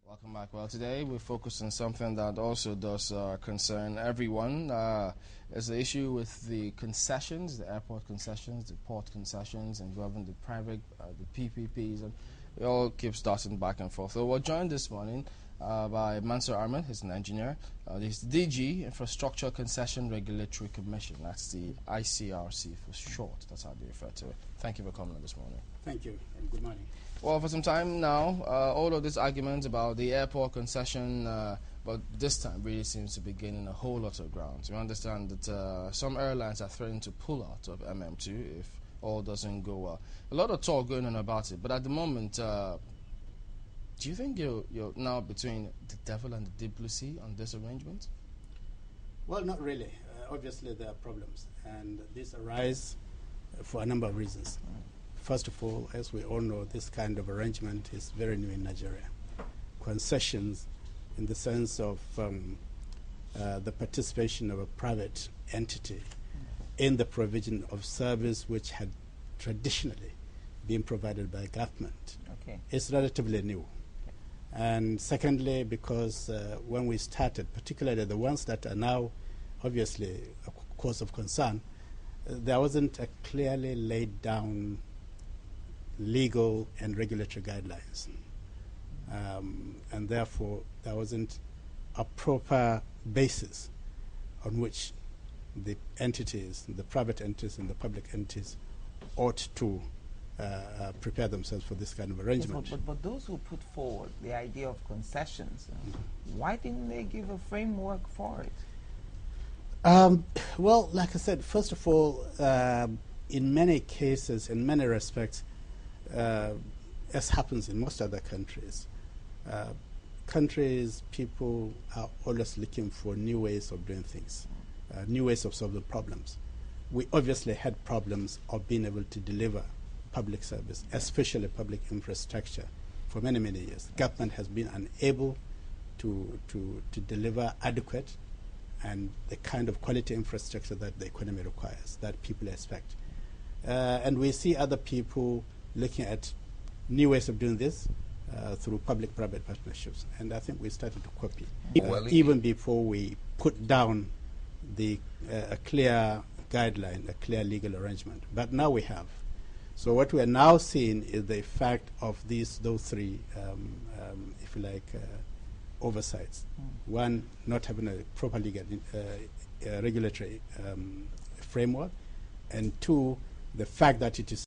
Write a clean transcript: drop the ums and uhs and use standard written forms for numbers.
Welcome back. Well, today we focus on something that also does concern everyone. It's the issue with the concessions, the airport concessions, the port concessions, involving the private, the PPPs, and it all keeps dotting back and forth. So we're joined this morning by Mansur Ahmed. He's an engineer. He's DG, Infrastructure Concession Regulatory Commission. That's the ICRC for short. That's how they refer to it. Thank you for coming on this morning. Thank you, and good morning. Well, for some time now, all of these arguments about the airport concession, but this time really seems to be gaining a whole lot of ground. We understand that some airlines are threatening to pull out of MM2 if all doesn't go well. A lot of talk going on about it, but at the moment, do you think you're now between the devil and the deep blue sea on this arrangement? Well, not really. Obviously, there are problems, and these arise for a number of reasons. First of all, as we all know, this kind of arrangement is very new in Nigeria. Concessions, in the sense of the participation of a private entity in the provision of service which had traditionally been provided by government, is relatively new. And secondly, because when we started, particularly the ones that are now obviously a cause of concern, there wasn't a clearly laid down legal and regulatory guidelines. And therefore, there wasn't a proper basis on which the entities, the private entities and the public entities, ought to prepare themselves for this kind of arrangement. Yes, but those who put forward the idea of concessions, why didn't they give a framework for it? Well, like I said, first of all, in many cases, in many respects, as happens in most other countries, people are always looking for new ways of doing things, new ways of solving problems. We obviously had problems of being able to deliver public service, especially public infrastructure, for many, many years. Government has been unable to deliver adequate and the kind of quality infrastructure that the economy requires, that people expect. And we see other people looking at new ways of doing this through public-private partnerships. And I think we started to copy, even before we put down a clear guideline, a clear legal arrangement. But now we have. So what we are now seeing is the effect of those three, if you like, oversights. One, not having a proper legal regulatory framework, and two, the fact that it is